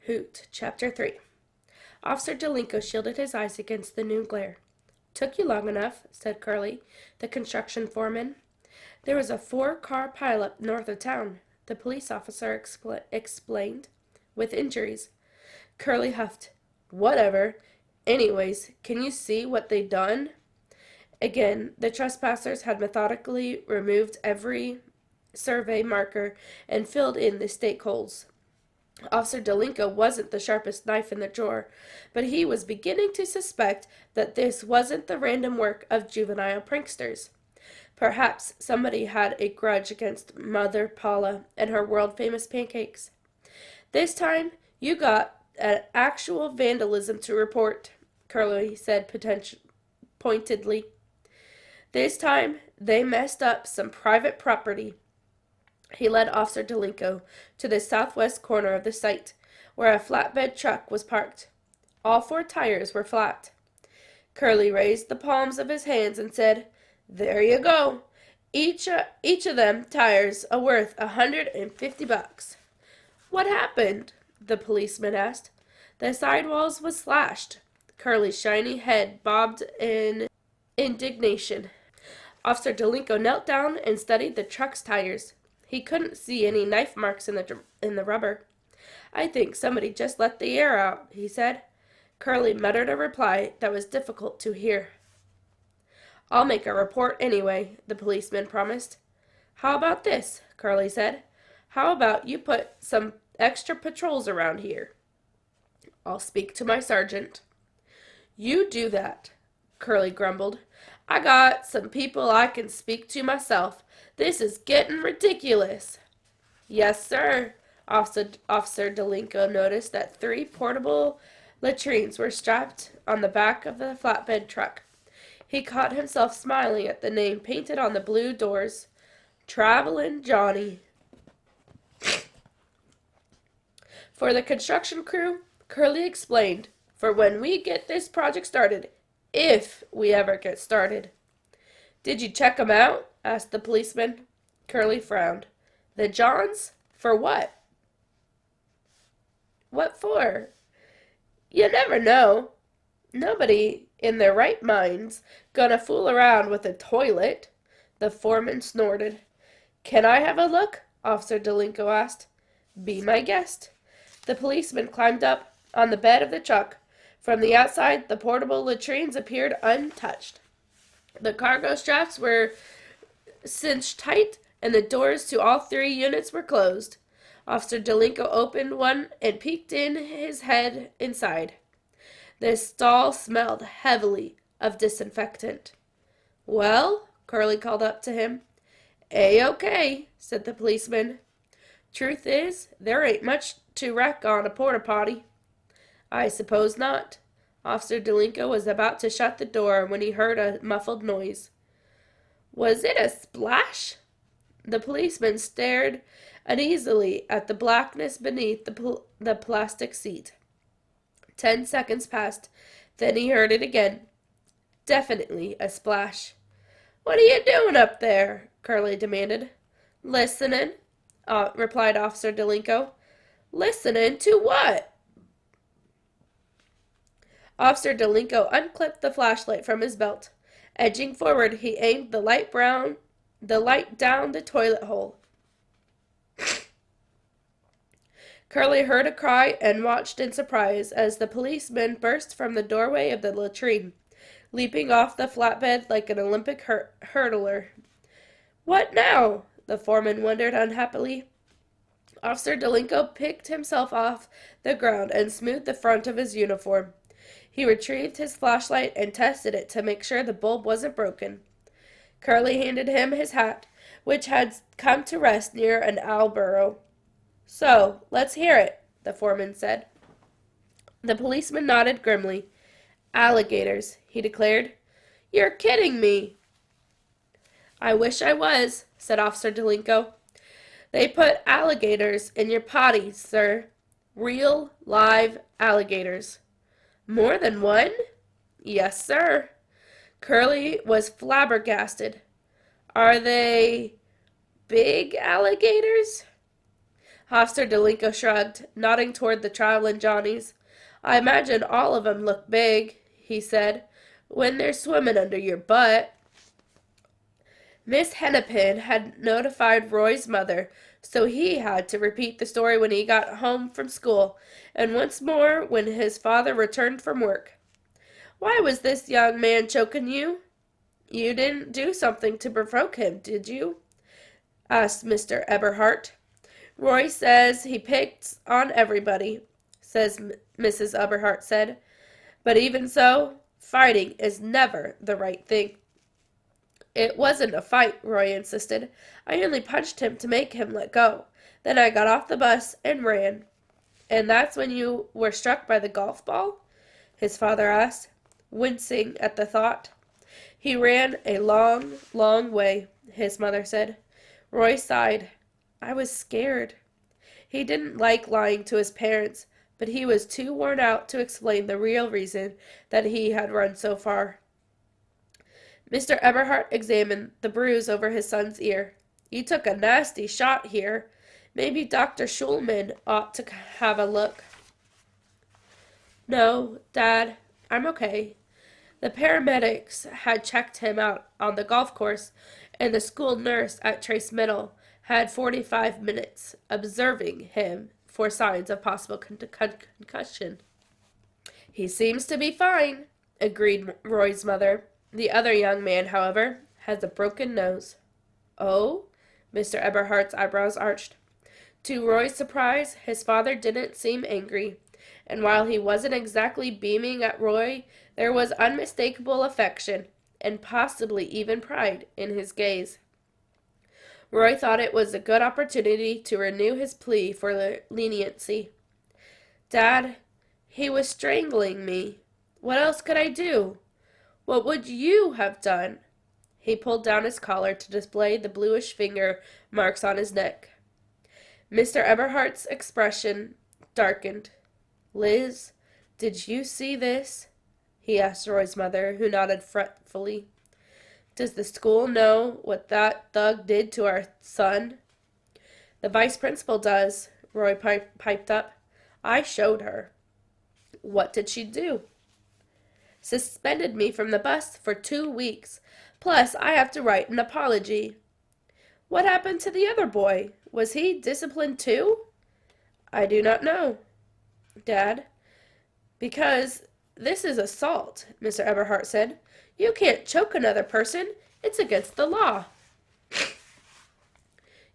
Hoot, Chapter 3. Officer Delinko shielded his eyes against the noon glare. "Took you long enough," said Curly, the construction foreman. "There was a 4-car pileup north of town," the police officer explained, "with injuries." Curly huffed. "Whatever. Anyways, can you see what they done?" Again, the trespassers had methodically removed every survey marker and filled in the stake holes. Officer Delinko wasn't the sharpest knife in the drawer, but he was beginning to suspect that this wasn't the random work of juvenile pranksters. Perhaps somebody had a grudge against Mother Paula and her world-famous pancakes. "This time, you got an actual vandalism to report," Curly said pointedly. "This time, they messed up some private property." He led Officer Delinko to the southwest corner of the site, where a flatbed truck was parked. All 4 tires were flat. Curly raised the palms of his hands and said, "There you go. Each of them tires are worth $150. "What happened?" the policeman asked. "The sidewalls was slashed." Curly's shiny head bobbed in indignation. Officer Delinko knelt down and studied the truck's tires. He couldn't see any knife marks in the rubber. "I think somebody just let the air out," he said. Curly muttered a reply that was difficult to hear. "I'll make a report anyway," the policeman promised. "How about this?" Curly said. "How about you put some extra patrols around here?" "I'll speak to my sergeant." "You do that," Curly grumbled. "I got some people I can speak to myself. This is getting ridiculous." "Yes, sir." Officer Delinko noticed that 3 portable latrines were strapped on the back of the flatbed truck. He caught himself smiling at the name painted on the blue doors, "Travelin' Johnny." For the construction crew, Curly explained, "for when we get this project started, if we ever get started." "Did you check 'em out?" asked the policeman. Curly frowned. "The Johns? For what?" "What for?" "You never know. Nobody in their right mind's gonna fool around with a toilet." The foreman snorted. "Can I have a look?" Officer Delinko asked. "Be my guest." The policeman climbed up on the bed of the truck. From the outside, the portable latrines appeared untouched. The cargo straps were cinched tight, and the doors to all 3 units were closed. Officer Delinko opened one and peeked in his head inside. The stall smelled heavily of disinfectant. "Well?" Curly called up to him. "A-okay," said the policeman. "Truth is, there ain't much to wreck on a porta-potty." "I suppose not." Officer Delinko was about to shut the door when he heard a muffled noise. "Was it a splash?" The policeman stared uneasily at the blackness beneath the plastic seat. 10 seconds passed. Then he heard it again. Definitely a splash. "What are you doing up there?" Curly demanded. "Listening," replied Officer Delinko. "Listening to what?" Officer Delinko unclipped the flashlight from his belt. Edging forward, he aimed the light down the toilet hole. Curly heard a cry and watched in surprise as the policeman burst from the doorway of the latrine, leaping off the flatbed like an Olympic hurdler. "What now?" the foreman wondered unhappily. Officer Delinko picked himself off the ground and smoothed the front of his uniform. He retrieved his flashlight and tested it to make sure the bulb wasn't broken. Curly handed him his hat, which had come to rest near an owl burrow. "So, let's hear it," the foreman said. The policeman nodded grimly. "Alligators," he declared. "You're kidding me." "I wish I was," said Officer Delinko. "They put alligators in your potties, sir. Real, live alligators." "More than one?" "Yes, sir." Curly was flabbergasted. "Are they big alligators?" Hofster Delinko shrugged, nodding toward the travelin' Johnnies. I imagine all of 'em look big, he said, when they're swimming under your butt. Miss Hennepin had notified Roy's mother, so he had to repeat the story when he got home from school, and once more when his father returned from work. Why was this young man choking you? You didn't do something to provoke him, did you? Asked Mr. Eberhart. Roy says he picks on everybody, says Mrs. Eberhart said. But even so, fighting is never the right thing. It wasn't a fight, Roy insisted. I only punched him to make him let go. Then I got off the bus and ran. And that's when you were struck by the golf ball? His father asked, wincing at the thought. He ran a long, long way, his mother said. Roy sighed. I was scared. He didn't like lying to his parents, but he was too worn out to explain the real reason that he had run so far. Mr. Eberhart examined the bruise over his son's ear. You took a nasty shot here. Maybe Dr. Schulman ought to have a look. No, Dad, I'm okay. The paramedics had checked him out on the golf course, and the school nurse at Trace Middle had 45 minutes observing him for signs of possible concussion. He seems to be fine, agreed Roy's mother. The other young man, however, has a broken nose. Oh? Mr. Eberhardt's eyebrows arched. To Roy's surprise, his father didn't seem angry, and while he wasn't exactly beaming at Roy, there was unmistakable affection, and possibly even pride, in his gaze. Roy thought it was a good opportunity to renew his plea for leniency. Dad, he was strangling me. What else could I do? What would you have done? He pulled down his collar to display the bluish finger marks on his neck. Mr. Eberhardt's expression darkened. Liz, did you see this? He asked Roy's mother, who nodded fretfully. Does the school know what that thug did to our son? The vice principal does, Roy piped up. I showed her. What did she do? Suspended me from the bus for 2 weeks. Plus, I have to write an apology. What happened to the other boy? Was he disciplined too? I do not know, Dad. Because this is assault, Mr. Eberhardt said. You can't choke another person. It's against the law.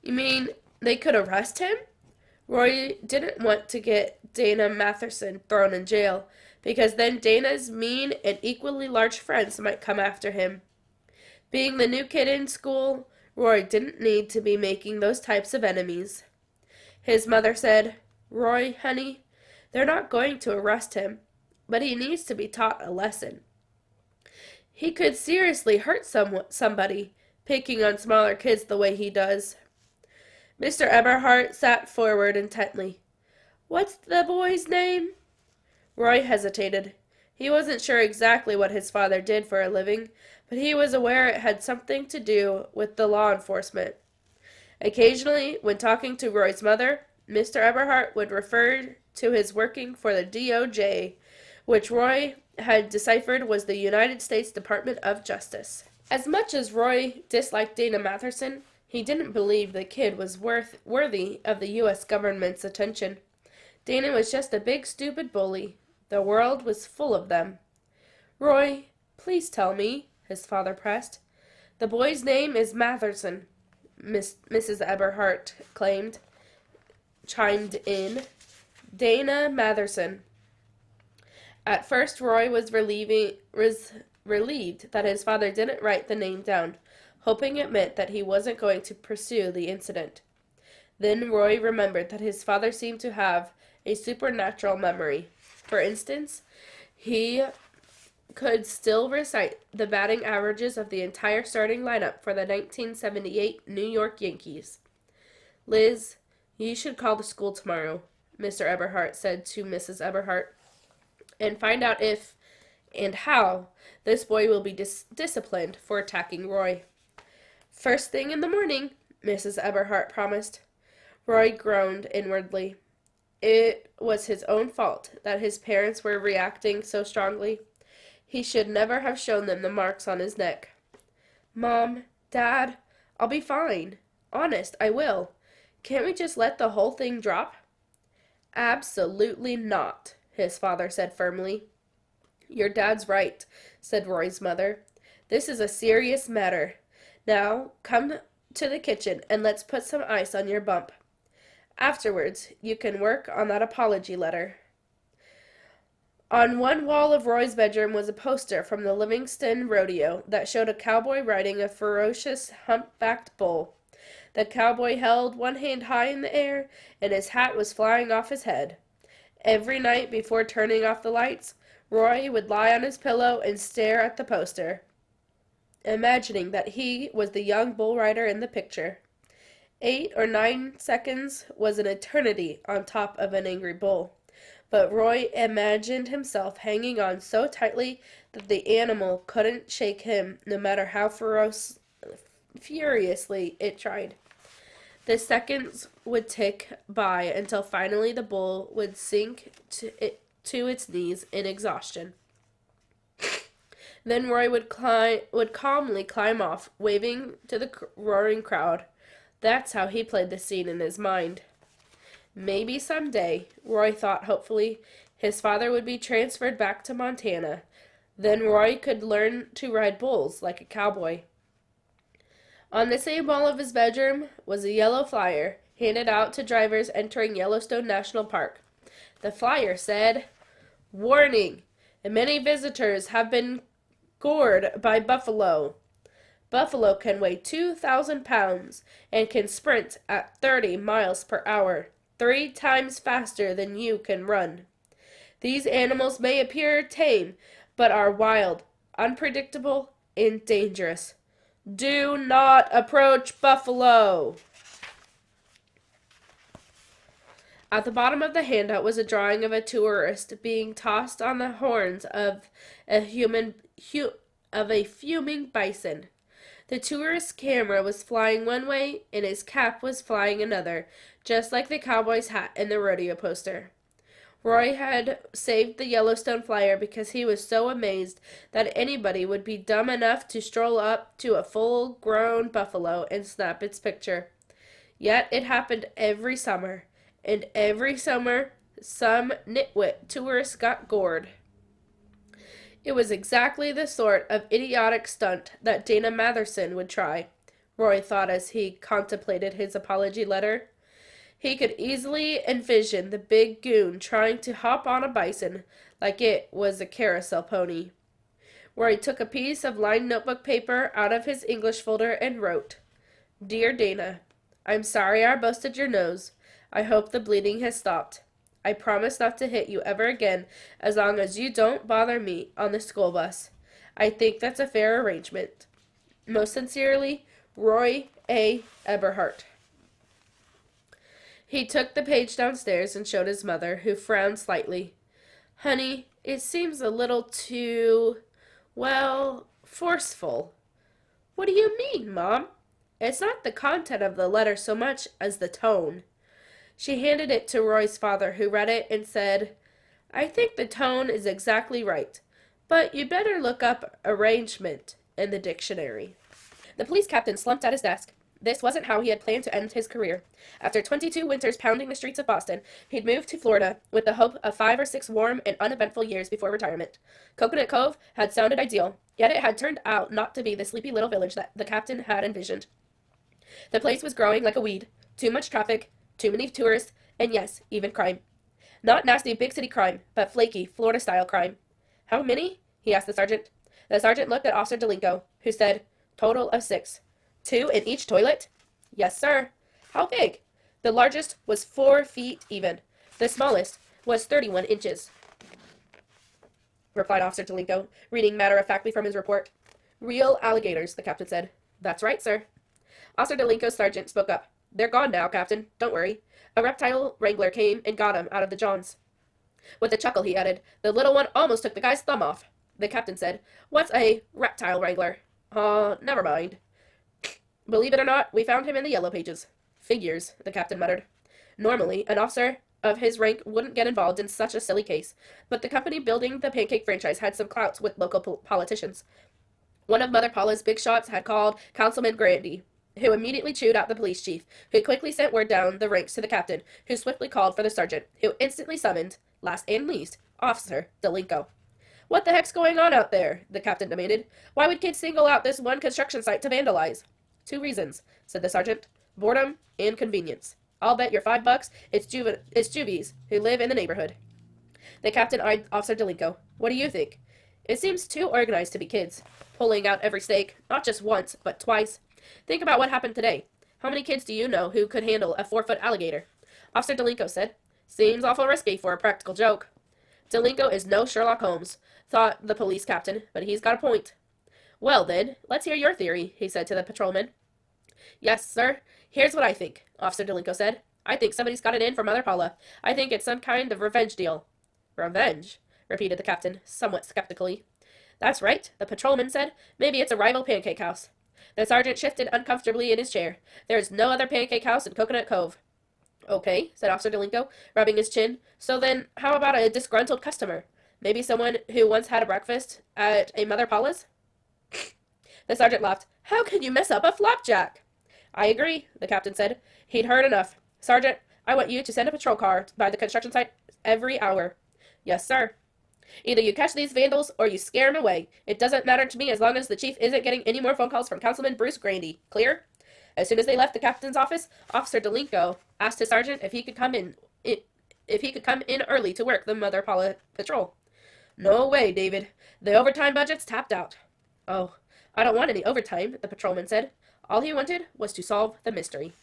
You mean they could arrest him? Roy didn't want to get Dana Matherson thrown in jail, because then Dana's mean and equally large friends might come after him. Being the new kid in school, Roy didn't need to be making those types of enemies. His mother said, Roy, honey, they're not going to arrest him, but he needs to be taught a lesson. He could seriously hurt somebody, picking on smaller kids the way he does. Mr. Eberhart sat forward intently. What's the boy's name? Roy hesitated. He wasn't sure exactly what his father did for a living, but he was aware it had something to do with the law enforcement. Occasionally, when talking to Roy's mother, Mr. Eberhart would refer to his working for the DOJ, which Roy had deciphered was the United States Department of Justice. As much as Roy disliked Dana Matherson, he didn't believe the kid was worthy of the U.S. government's attention. Dana was just a big stupid bully. The world was full of them. Roy, please tell me, his father pressed. The boy's name is Matherson, Mrs. Eberhart chimed in. Dana Matherson. At first, Roy was relieved that his father didn't write the name down, hoping it meant that he wasn't going to pursue the incident. Then Roy remembered that his father seemed to have a supernatural memory. For instance, he could still recite the batting averages of the entire starting lineup for the 1978 New York Yankees. Liz, you should call the school tomorrow, Mr. Eberhart said to Mrs. Eberhart, and find out if and how this boy will be disciplined for attacking Roy. First thing in the morning, Mrs. Eberhart promised. Roy groaned inwardly. It was his own fault that his parents were reacting so strongly. He should never have shown them the marks on his neck. Mom, Dad, I'll be fine. Honest, I will. Can't we just let the whole thing drop? Absolutely not, his father said firmly. Your dad's right, said Roy's mother. This is a serious matter. Now, come to the kitchen and let's put some ice on your bump. Afterwards, you can work on that apology letter. On one wall of Roy's bedroom was a poster from the Livingston Rodeo that showed a cowboy riding a ferocious humpbacked bull. The cowboy held one hand high in the air, and his hat was flying off his head. Every night before turning off the lights, Roy would lie on his pillow and stare at the poster, imagining that he was the young bull rider in the picture. 8 or 9 seconds was an eternity on top of an angry bull. But Roy imagined himself hanging on so tightly that the animal couldn't shake him no matter how furiously it tried. The seconds would tick by until finally the bull would sink to its knees in exhaustion. Then Roy would calmly climb off, waving to the roaring crowd. That's how he played the scene in his mind. Maybe someday, Roy thought hopefully, his father would be transferred back to Montana. Then Roy could learn to ride bulls like a cowboy. On the same wall of his bedroom was a yellow flyer handed out to drivers entering Yellowstone National Park. The flyer said, "Warning! Many visitors have been gored by buffalo. Buffalo can weigh 2,000 pounds and can sprint at 30 miles per hour, 3 times faster than you can run. These animals may appear tame, but are wild, unpredictable, and dangerous. Do not approach buffalo." At the bottom of the handout was a drawing of a tourist being tossed on the horns of a fuming bison. The tourist's camera was flying one way and his cap was flying another, just like the cowboy's hat in the rodeo poster. Roy had saved the Yellowstone flyer because he was so amazed that anybody would be dumb enough to stroll up to a full-grown buffalo and snap its picture. Yet it happened every summer, and every summer some nitwit tourist got gored. It was exactly the sort of idiotic stunt that Dana Matherson would try, Roy thought as he contemplated his apology letter. He could easily envision the big goon trying to hop on a bison like it was a carousel pony. Roy took a piece of lined notebook paper out of his English folder and wrote, "Dear Dana, I'm sorry I busted your nose. I hope the bleeding has stopped. I promise not to hit you ever again as long as you don't bother me on the school bus. I think that's a fair arrangement. Most sincerely, Roy A. Eberhart." He took the page downstairs and showed his mother, who frowned slightly. "Honey, it seems a little too, well, forceful." "What do you mean, Mom?" "It's not the content of the letter so much as the tone." She handed it to Roy's father, who read it and said, "I think the tone is exactly right, but you'd better look up arrangement in the dictionary." The police captain slumped at his desk. This wasn't how he had planned to end his career. After 22 winters pounding the streets of Boston, he'd moved to Florida with the hope of 5 or 6 warm and uneventful years before retirement. Coconut Cove had sounded ideal, yet it had turned out not to be the sleepy little village that the captain had envisioned. The place was growing like a weed. Too much traffic, too many tourists, and yes, even crime. Not nasty big city crime, but flaky, Florida-style crime. "How many?" he asked the sergeant. The sergeant looked at Officer Delinko, who said, "Total of 6. 2 in each toilet?" "Yes, sir." "How big?" "The largest was 4 feet even. The smallest was 31 inches, replied Officer Delinko, reading matter-of-factly from his report. "Real alligators," the captain said. "That's right, sir." Officer Delinko's sergeant spoke up. "They're gone now, Captain. Don't worry. A reptile wrangler came and got 'em out of the Johns." With a chuckle, he added, "The little one almost took the guy's thumb off." The captain said, "What's a reptile wrangler?" Never mind." "Believe it or not, we found him in the yellow pages." "Figures," the captain muttered. Normally, an officer of his rank wouldn't get involved in such a silly case, but the company building the pancake franchise had some clout with local politicians. One of Mother Paula's big shots had called Councilman Grandy, who immediately chewed out the police chief, who quickly sent word down the ranks to the captain, who swiftly called for the sergeant, who instantly summoned, last and least, Officer Delinko. What the heck's going on out there? The captain demanded. Why would kids single out this one construction site to vandalize? 2 reasons, said the sergeant. Boredom and convenience. I'll bet your $5 it's juvies who live in the neighborhood. The captain eyed Officer Delinko. What do you think? It seems too organized to be kids, pulling out every stake, not just once, but twice. Think about what happened today. How many kids do you know who could handle a 4-foot alligator? Officer Delinko said. Seems awful risky for a practical joke. Delinko is no Sherlock Holmes, thought the police captain, but he's got a point. Well, then, let's hear your theory, he said to the patrolman. Yes, sir. Here's what I think, Officer Delinko said. I think somebody's got it in for Mother Paula. I think it's some kind of revenge deal. Revenge? Repeated the captain, somewhat skeptically. That's right, the patrolman said. Maybe it's a rival pancake house. The sergeant shifted uncomfortably in his chair. There is no other pancake house in Coconut Cove. Okay, said Officer Delinko, rubbing his chin. So then, how about a disgruntled customer? Maybe someone who once had a breakfast at a Mother Paula's? The sergeant laughed. How can you mess up a flapjack? I agree, the captain said. He'd heard enough. Sergeant, I want you to send a patrol car by the construction site every hour. Yes, sir. Either you catch these vandals or you scare 'em away. It doesn't matter to me as long as the chief isn't getting any more phone calls from Councilman Bruce Grandy. Clear? As soon as they left the captain's office, Officer Delinko asked his sergeant if he could come in early to work the Mother Paula patrol. No way, David. The overtime budget's tapped out. Oh, I don't want any overtime, the patrolman said. All he wanted was to solve the mystery.